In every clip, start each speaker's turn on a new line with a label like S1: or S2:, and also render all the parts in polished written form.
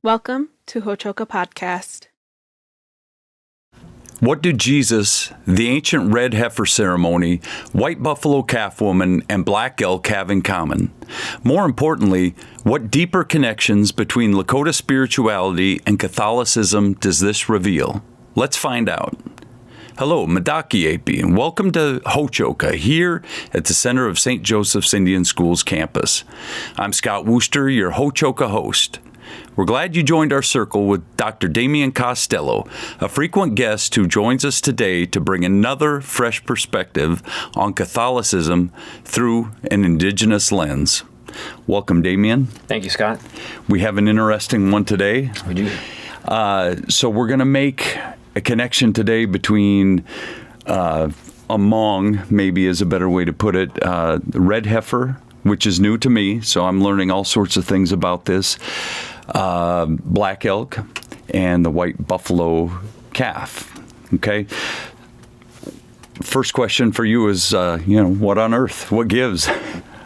S1: Welcome to Hochoka Podcast.
S2: What do Jesus, the ancient Red Heifer Ceremony, white buffalo calf woman, and black elk have in common? More importantly, what deeper connections between Lakota spirituality and Catholicism does this reveal? Let's find out. Hello, Madaki Api, and welcome to Hochoka, here at the center of St. Joseph's Indian School's campus. I'm Scott Wooster, your Hochoka host. We're glad you joined our circle with Dr. Damian Costello, a frequent guest who joins us today to bring another fresh perspective on Catholicism through an indigenous lens. Welcome, Damian.
S3: Thank you, Scott.
S2: We have an interesting one today.
S3: We do.
S2: So we're going to make a connection today between, among, maybe is a better way to put it, the red heifer, which is new to me, so I'm learning all sorts of things about this, black elk, and the white buffalo calf. Okay? First question for you is, what on earth? What gives?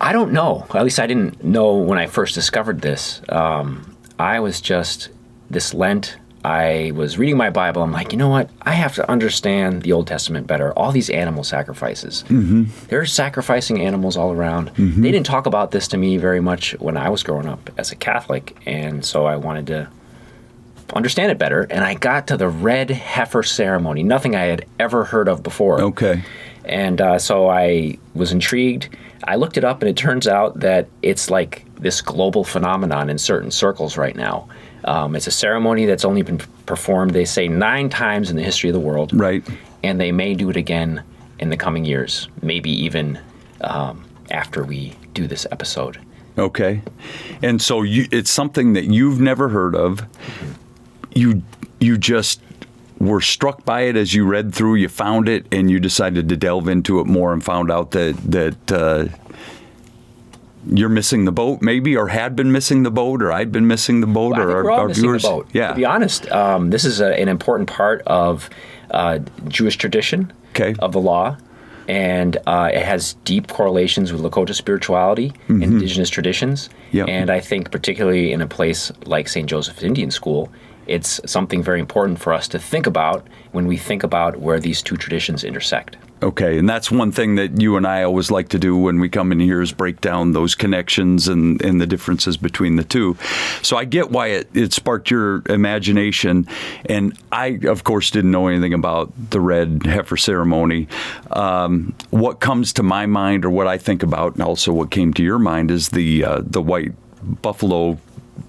S3: I don't know. At least I didn't know when I first discovered this. I was just, this Lent, I was reading my Bible. I'm like, you know what? I have to understand the Old Testament better. All these animal sacrifices. Mm-hmm. They're sacrificing animals all around. Mm-hmm. They didn't talk about this to me very much when I was growing up as a Catholic, and so I wanted to understand it better. And I got to the Red Heifer Ceremony, nothing I had ever heard of before.
S2: Okay.
S3: And so I was intrigued. I looked it up, and it turns out that it's like this global phenomenon in certain circles right now. It's a ceremony that's only been performed, they say, 9 times in the history of the world.
S2: Right.
S3: And they may do it again in the coming years, maybe even after we do this episode.
S2: Okay. And so it's something that you've never heard of. You just were struck by it as you read through, you found it, and you decided to delve into it more and found out that you're missing the boat, maybe, or had been missing the boat, or I'd been missing the boat,
S3: well,
S2: or
S3: our
S2: viewers.
S3: The boat.
S2: Yeah.
S3: To be honest, this is an important part of Jewish tradition, of the law, and it has deep correlations with Lakota spirituality, and indigenous traditions.
S2: Yep.
S3: And I think particularly in a place like St. Joseph's Indian School, it's something very important for us to think about when we think about where these two traditions intersect.
S2: Okay, and that's one thing that you and I always like to do when we come in here is break down those connections and the differences between the two. So I get why it sparked your imagination, and I, of course, didn't know anything about the Red Heifer Ceremony. What comes to my mind, or what I think about, and also what came to your mind, is the white buffalo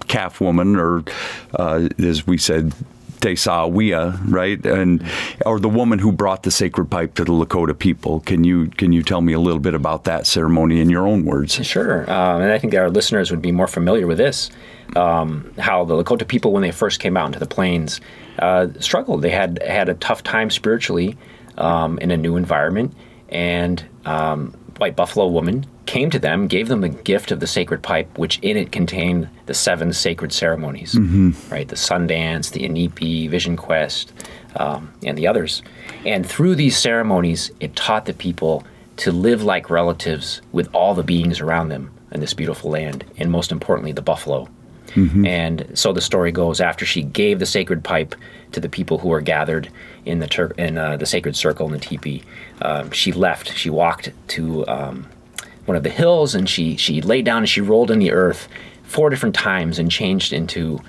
S2: calf woman, or as we said, Tesawia, right? Or the woman who brought the sacred pipe to the Lakota people. Can you tell me a little bit about that ceremony in your own words?
S3: Sure. And I think our listeners would be more familiar with this. How the Lakota people, when they first came out into the plains, struggled. They had a tough time spiritually in a new environment, and white buffalo woman came to them, gave them the gift of the sacred pipe, which in it contained the 7 sacred ceremonies, right? The Sundance, the Inipi, Vision Quest, and the others. And through these ceremonies, it taught the people to live like relatives with all the beings around them in this beautiful land, and most importantly, the buffalo. And so the story goes, after she gave the sacred pipe to the people who were gathered in the sacred circle in the teepee, she left. She walked to one of the hills, and she lay down and she rolled in the earth 4 different times and changed into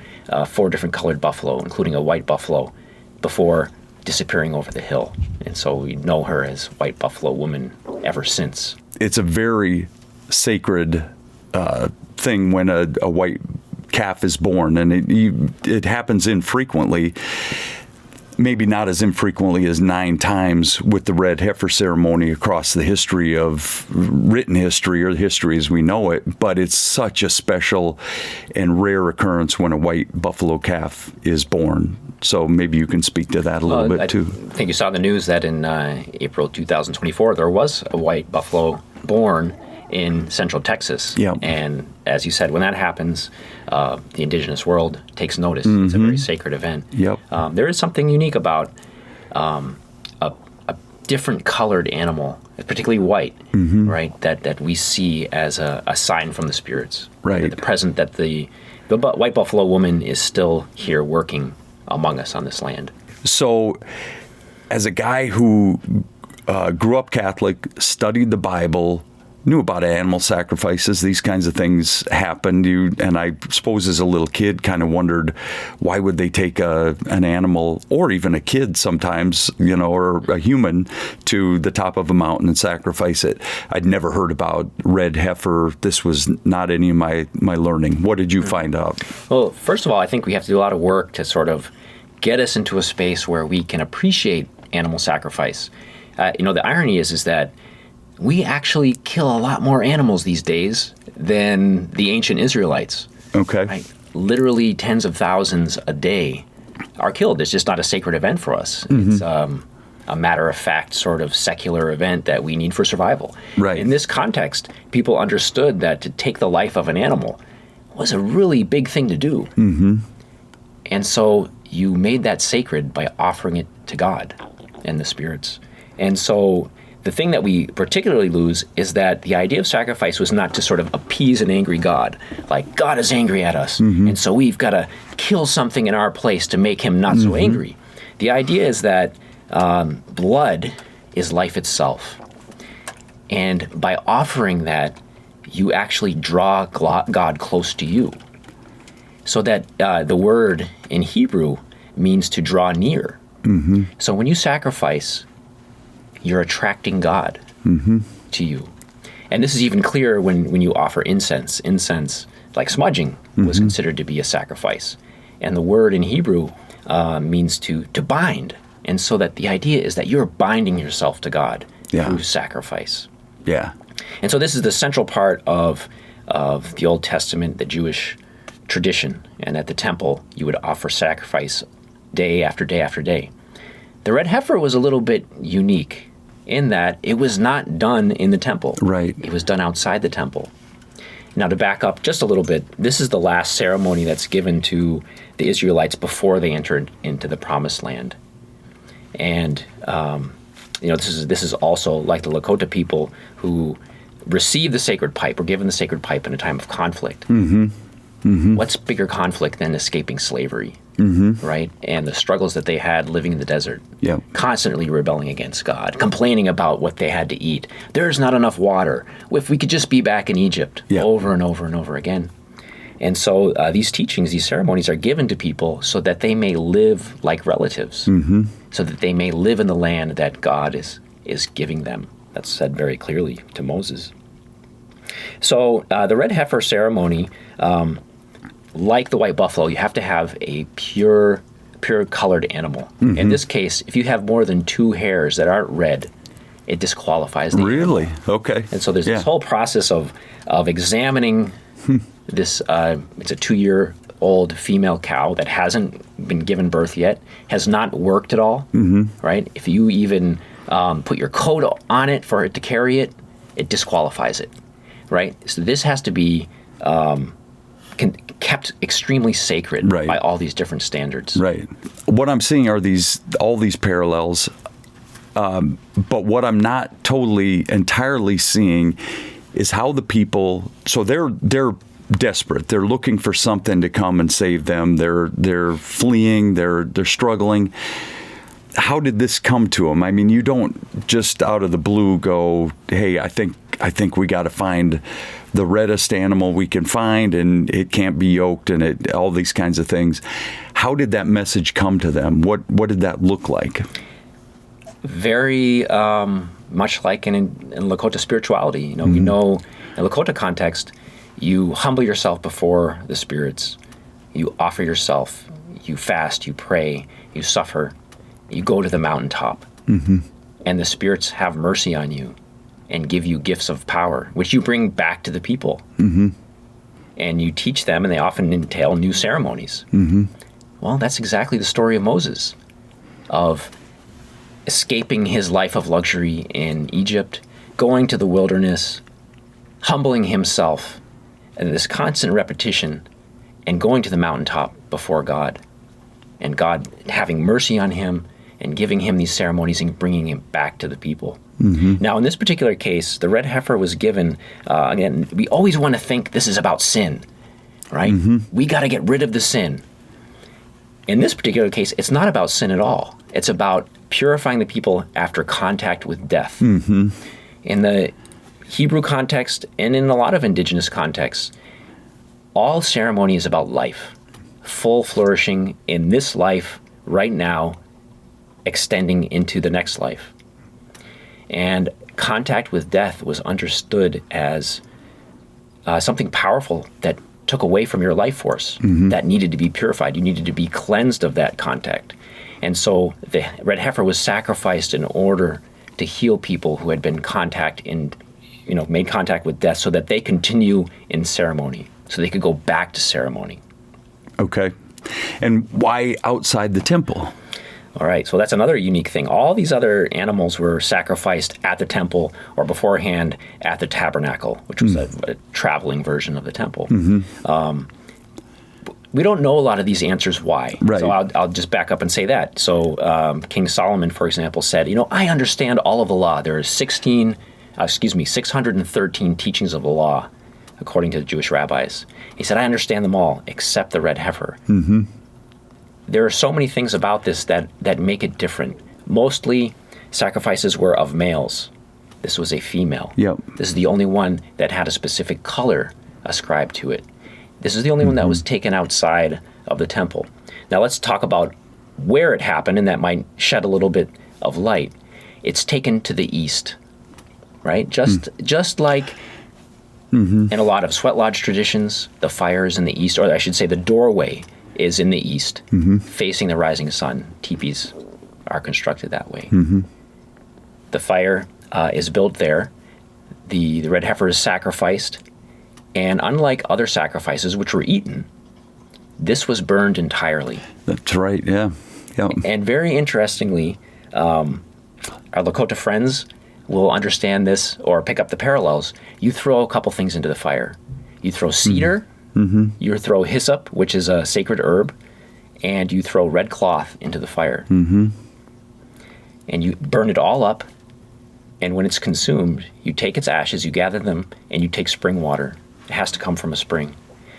S3: 4 different colored buffalo, including a white buffalo, before disappearing over the hill. And so we know her as White Buffalo Woman ever since.
S2: It's a very sacred thing when a white calf is born, and it happens infrequently. Maybe not as infrequently as 9 times with the Red Heifer Ceremony across the history of written history, or history as we know it, but it's such a special and rare occurrence when a white buffalo calf is born. So maybe you can speak to that a little bit too.
S3: I think you saw the news that in April 2024 there was a white buffalo born in central Texas.
S2: Yep.
S3: And as you said, when that happens, the indigenous world takes notice. It's a very sacred event.
S2: Yep.
S3: There is something unique about a different colored animal, particularly white, right? That we see as a sign from the spirits.
S2: Right.
S3: That the white buffalo woman is still here working among us on this land.
S2: So, as a guy who grew up Catholic, studied the Bible, knew about animal sacrifices, these kinds of things happened. And I suppose as a little kid kind of wondered, why would they take an animal, or even a kid sometimes, or a human, to the top of a mountain and sacrifice it? I'd never heard about red heifer. This was not any of my learning. What did you find out?
S3: Well, first of all, I think we have to do a lot of work to sort of get us into a space where we can appreciate animal sacrifice. The irony is that we actually kill a lot more animals these days than the ancient Israelites.
S2: Okay.
S3: Right? Literally tens of thousands a day are killed. It's just not a sacred event for us. It's a matter-of-fact sort of secular event that we need for survival.
S2: Right.
S3: In this context, people understood that to take the life of an animal was a really big thing to do. And so you made that sacred by offering it to God and the spirits. And so the thing that we particularly lose is that the idea of sacrifice was not to sort of appease an angry God. Like, God is angry at us, and so we've got to kill something in our place to make him not so angry. The idea is that blood is life itself. And by offering that, you actually draw God close to you. So that the word in Hebrew means to draw near. So when you sacrifice, you're attracting God to you. And this is even clearer when you offer incense. Incense, like smudging, was considered to be a sacrifice. And the word in Hebrew means to bind. And so that the idea is that you're binding yourself to God through sacrifice.
S2: Yeah.
S3: And so this is the central part of the Old Testament, the Jewish tradition. And at the temple, you would offer sacrifice day after day after day. The red heifer was a little bit unique in that it was not done in the temple.
S2: Right.
S3: It was done outside the temple. Now, to back up just a little bit, this is the last ceremony that's given to the Israelites before they entered into the Promised Land. And this is also like the Lakota people who received the sacred pipe, or given the sacred pipe in a time of conflict. What's bigger conflict than escaping slavery, right? And the struggles that they had living in the desert, constantly rebelling against God, complaining about what they had to eat. There's not enough water. If we could just be back in Egypt, over and over and over again. And so these teachings, these ceremonies are given to people so that they may live like relatives, so that they may live in the land that God is giving them. That's said very clearly to Moses. So the red heifer ceremony, like the white buffalo, you have to have a pure colored animal. In this case, if you have more than 2 hairs that aren't red, it disqualifies the
S2: Really?
S3: animal.
S2: Okay.
S3: And so there's this whole process of examining this. It's a 2-year-old female cow that hasn't been given birth yet, has not worked at all, right? If you even put your coat on it for it to carry it, it disqualifies it, right? So this has to be kept extremely sacred by all these different standards.
S2: Right. What I'm seeing are all these parallels, but what I'm not totally entirely seeing is how the people. So they're desperate. They're looking for something to come and save them. They're fleeing. They're struggling. How did this come to them? I mean, you don't just out of the blue go, "Hey, I think we got to find the reddest animal we can find, and it can't be yoked," and all these kinds of things. How did that message come to them? What did that look like?
S3: Very much like in Lakota spirituality. We know in Lakota context, you humble yourself before the spirits. You offer yourself. You fast. You pray. You suffer. You go to the mountaintop, and the spirits have mercy on you and give you gifts of power, which you bring back to the people. And you teach them, and they often entail new ceremonies. Well, that's exactly the story of Moses, of escaping his life of luxury in Egypt, going to the wilderness, humbling himself, and this constant repetition, and going to the mountaintop before God, and God having mercy on him and giving him these ceremonies and bringing him back to the people. Now, in this particular case, the red heifer was given, again, we always want to think this is about sin, right? We got to get rid of the sin. In this particular case, it's not about sin at all. It's about purifying the people after contact with death. In the Hebrew context and in a lot of indigenous contexts, all ceremony is about life, full flourishing in this life right now, extending into the next life. And contact with death was understood as something powerful that took away from your life force, that needed to be purified. You needed to be cleansed of that contact. And so the red heifer was sacrificed in order to heal people who had been made contact with death, so that they continue in ceremony, so they could go back to ceremony.
S2: Okay. And why outside the temple?
S3: All right, so that's another unique thing. All these other animals were sacrificed at the temple or beforehand at the tabernacle, which was a traveling version of the temple. We don't know a lot of these answers why.
S2: Right.
S3: So I'll just back up and say that. So King Solomon, for example, said, I understand all of the law. There are 613 teachings of the law, according to the Jewish rabbis. He said, I understand them all, except the red heifer. There are so many things about this that make it different. Mostly, sacrifices were of males. This was a female.
S2: Yep.
S3: This is the only one that had a specific color ascribed to it. This is the only one that was taken outside of the temple. Now let's talk about where it happened, and that might shed a little bit of light. It's taken to the east, right? Just like in a lot of sweat lodge traditions, the fire is in the east, or I should say the doorway is in the east, facing the rising sun. Teepees are constructed that way. The fire is built there. The red heifer is sacrificed. And unlike other sacrifices, which were eaten, this was burned entirely.
S2: That's right, yeah. Yep.
S3: And very interestingly, our Lakota friends will understand this or pick up the parallels. You throw a couple things into the fire. You throw cedar, you throw hyssop, which is a sacred herb, and you throw red cloth into the fire. And you burn it all up, and when it's consumed, you take its ashes, you gather them, and you take spring water. It has to come from a spring.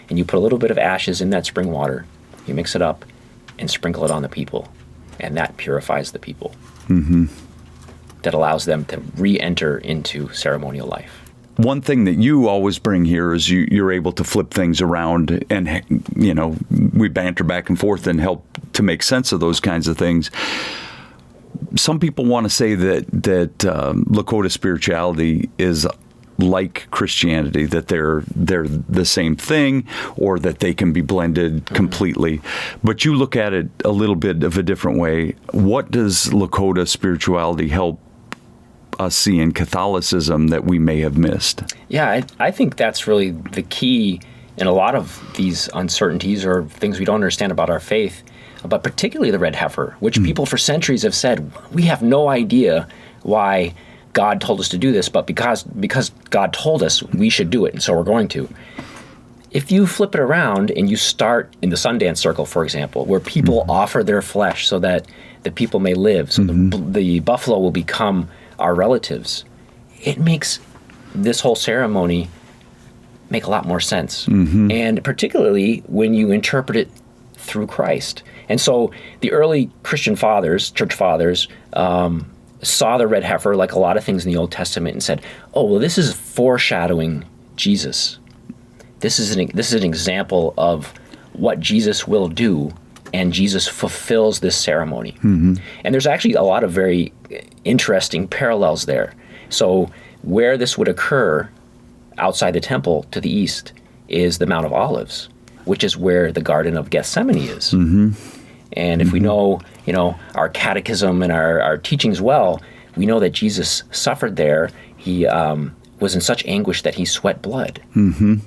S3: And you put a little bit of ashes in that spring water, you mix it up, and sprinkle it on the people. And that purifies the people. That allows them to re-enter into ceremonial life.
S2: One thing that you always bring here is you're able to flip things around, and we banter back and forth and help to make sense of those kinds of things. Some people want to say that Lakota spirituality is like Christianity, that they're the same thing, or that they can be blended completely. But you look at it a little bit of a different way. What does Lakota spirituality help us see in Catholicism that we may have missed?
S3: Yeah, I think that's really the key in a lot of these uncertainties or things we don't understand about our faith, but particularly the red heifer, which people for centuries have said, we have no idea why God told us to do this, but because God told us, we should do it, and so we're going to. If you flip it around and you start in the Sundance Circle, for example, where people offer their flesh so that the people may live, so the buffalo will become our relatives, it makes this whole ceremony make a lot more sense. And particularly when you interpret it through Christ. And so the early Christian fathers, church fathers, saw the red heifer, like a lot of things in the Old Testament, and said, oh, well, this is foreshadowing Jesus. This is an example of what Jesus will do, and Jesus fulfills this ceremony. And there's actually a lot of very interesting parallels there. So where this would occur outside the temple to the east is the Mount of Olives, which is where the Garden of Gethsemane is. And if we know, our catechism and our teachings well, we know that Jesus suffered there. He was in such anguish that he sweat blood.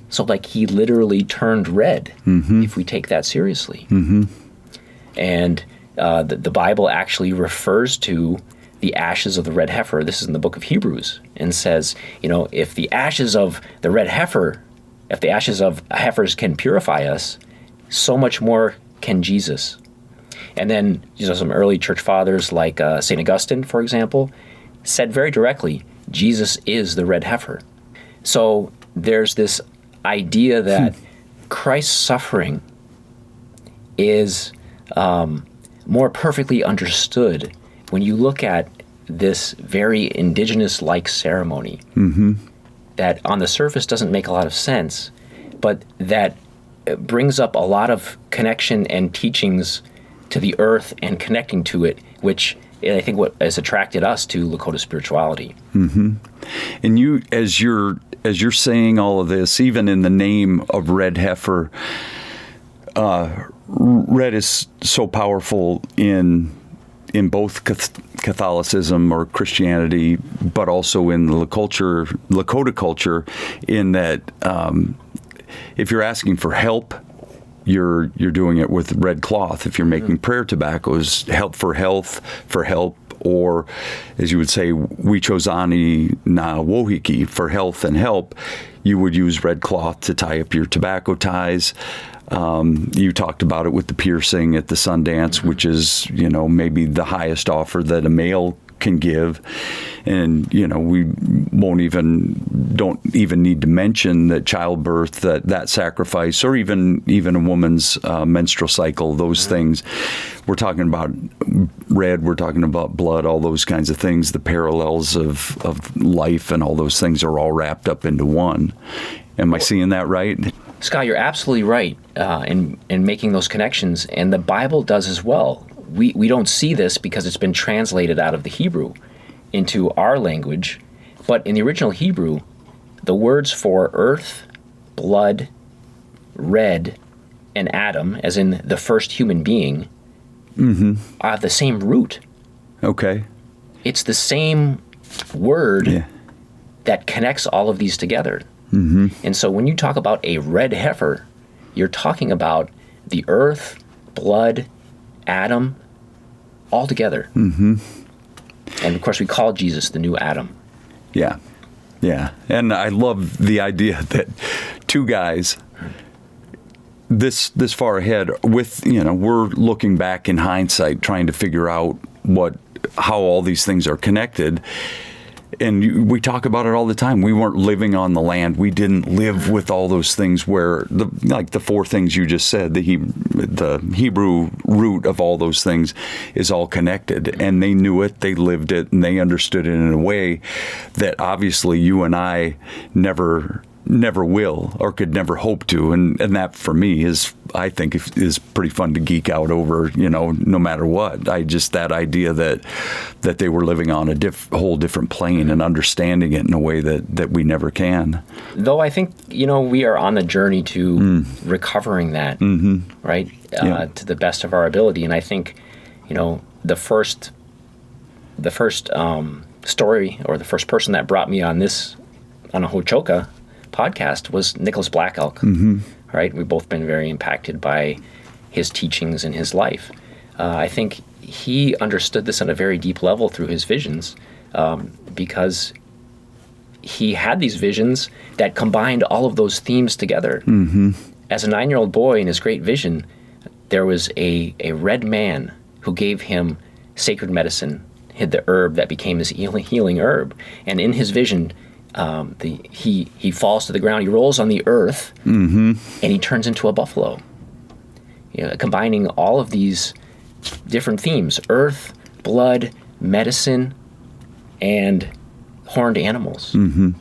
S3: So he literally turned red, if we take that seriously. And the Bible actually refers to the ashes of the red heifer. This is in the book of Hebrews, and says, if the ashes of the red heifer, if the ashes of heifers can purify us, so much more can Jesus. And then some early church fathers like St. Augustine, for example, said very directly, Jesus is the red heifer. So there's this idea that Christ's suffering is more perfectly understood when you look at this very indigenous-like ceremony that on the surface doesn't make a lot of sense, but that brings up a lot of connection and teachings to the earth and connecting to it, which I think what has attracted us to Lakota spirituality.
S2: And you, as you're saying all of this, even in the name of red heifer, red is so powerful in both Catholicism or Christianity, but also in the Lakota culture, in that if you're asking for help, you're doing it with red cloth. If you're making prayer tobaccos, help, or as you would say, wichozani na wohiki, for health and help, you would use red cloth to tie up your tobacco ties. You talked about it with the piercing at the Sundance, which is, maybe the highest offer that a male can give. And, we don't even need to mention that childbirth, that sacrifice, or even a woman's menstrual cycle, those things. We're talking about red, we're talking about blood, all those kinds of things. The parallels of life and all those things are all wrapped up into one. Am I seeing that right?
S3: Scott, you're absolutely right in making those connections, and the Bible does as well. We don't see this because it's been translated out of the Hebrew into our language, but in the original Hebrew, the words for earth, blood, red, and Adam, as in the first human being, are the same root.
S2: Okay.
S3: It's the same word that connects all of these together. And so when you talk about a red heifer, you're talking about the earth, blood, Adam, all together. And of course, we call Jesus the new Adam.
S2: Yeah. And I love the idea that two guys this far ahead with, we're looking back in hindsight, trying to figure out how all these things are connected. And we talk about it all the time. We weren't living on the land. We didn't live with all those things where, like the four things you just said, the Hebrew root of all those things is all connected. And they knew it, they lived it, and they understood it in a way that obviously you and I never will or could never hope to. And that for me I think is pretty fun to geek out over, no matter what. That idea that they were living on a whole different plane and understanding it in a way that we never can.
S3: Though I think, we are on the journey to recovering that, right? To the best of our ability. And I think, the first story, or the first person that brought me on a Hochoka podcast was Nicholas Black Elk, right? We've both been very impacted by his teachings and his life. I think he understood this on a very deep level through his visions, because he had these visions that combined all of those themes together. As a 9-year-old boy in his great vision, there was a red man who gave him sacred medicine, hid the herb that became his healing herb. And in his vision, he falls to the ground, he rolls on the earth, and he turns into a buffalo. Combining all of these different themes: earth, blood, medicine, and horned animals. And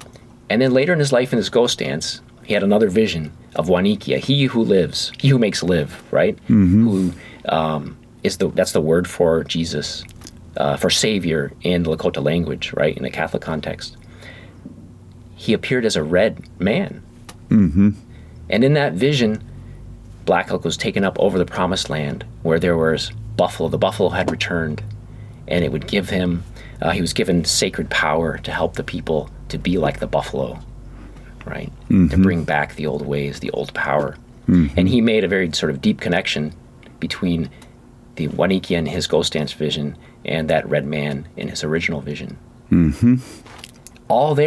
S3: then later in his life, in his ghost dance, he had another vision of Wanikia, he who makes live, right? Who that's the word for Jesus, for Savior in the Lakota language, right? In the Catholic context. He appeared as a red man. And in that vision, Black Elk was taken up over the promised land where there was buffalo. The buffalo had returned, and it would give him, he was given sacred power to help the people to be like the buffalo, right? To bring back the old ways, the old power. And he made a very sort of deep connection between the Wanikia in his ghost dance vision and that red man in his original vision. All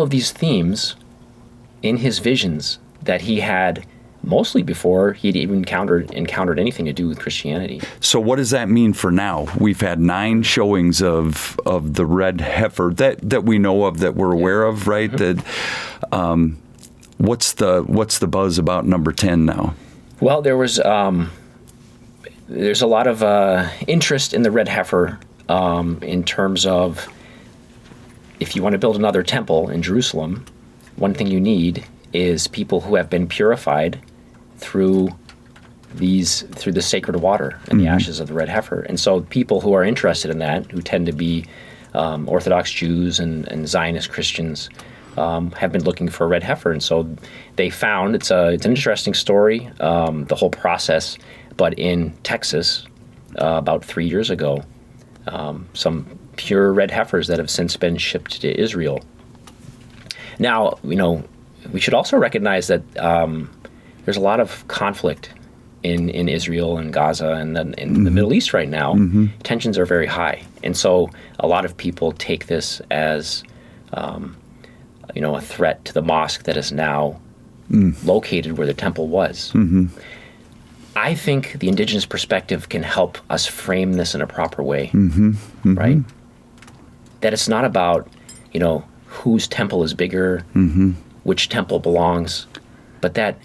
S3: of these themes in his visions that he had mostly before he'd even encountered anything to do with Christianity.
S2: So what does that mean for now? We've had 9 showings of the Red Heifer that we know of, that we're aware of, right? That what's the buzz about number 10 now?
S3: Well, there's a lot of interest in the Red Heifer in terms of, if you want to build another temple in Jerusalem, one thing you need is people who have been purified through the sacred water and the ashes of the Red Heifer. And so people who are interested in that, who tend to be Orthodox Jews and Zionist Christians, have been looking for a Red Heifer. And so they found, it's an interesting story, the whole process, but in Texas about 3 years ago, some pure Red Heifers that have since been shipped to Israel. Now, we should also recognize that there's a lot of conflict in Israel and Gaza and then in the Middle East right now. Tensions are very high. And so a lot of people take this as, a threat to the mosque that is now located where the temple was. I think the indigenous perspective can help us frame this in a proper way, right? That it's not about, whose temple is bigger, which temple belongs, but that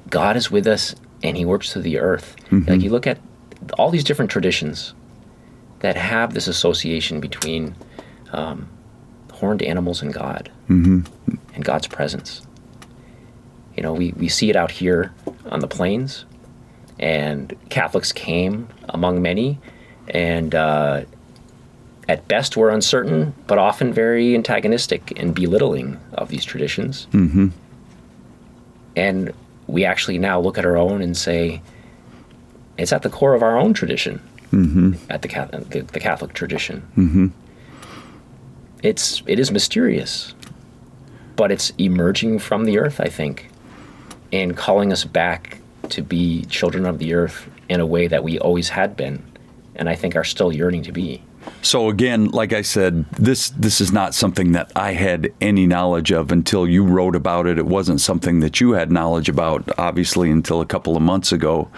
S3: God is with us and he works through the earth. Like, you look at all these different traditions that have this association between horned animals and God and God's presence. We see it out here on the plains, and Catholics came among many, and at best we're uncertain, but often very antagonistic and belittling of these traditions. And we actually now look at our own and say, it's at the core of our own tradition, at the Catholic tradition. It is mysterious, but it's emerging from the earth, I think, and calling us back to be children of the earth in a way that we always had been, and I think are still yearning to be.
S2: So again, like I said, this is not something that I had any knowledge of until you wrote about it. It wasn't something that you had knowledge about, obviously, until a couple of months ago.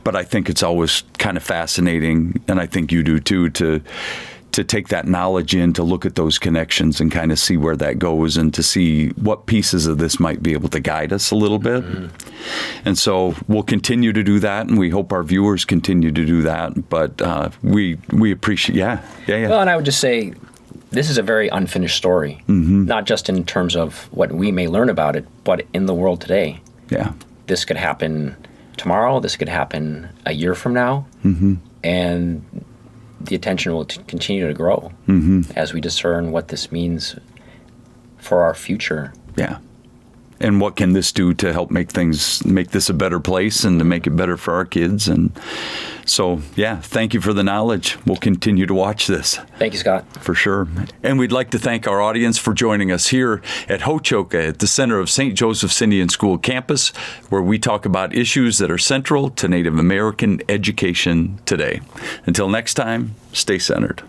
S2: But I think it's always kind of fascinating, and I think you do too, to take that knowledge in, to look at those connections and kind of see where that goes, and to see what pieces of this might be able to guide us a little bit. And so we'll continue to do that, and we hope our viewers continue to do that. But we appreciate, yeah.
S3: Well, and I would just say, this is a very unfinished story, not just in terms of what we may learn about it, but in the world today.
S2: Yeah.
S3: This could happen tomorrow. This could happen a year from now. And the attention will continue to grow as we discern what this means for our future.
S2: Yeah. And what can this do to help make this a better place and to make it better for our kids? And so, yeah, thank you for the knowledge. We'll continue to watch this.
S3: Thank you, Scott.
S2: For sure. And we'd like to thank our audience for joining us here at Ho-Chokeh at the center of St. Joseph's Indian School campus, where we talk about issues that are central to Native American education today. Until next time, stay centered.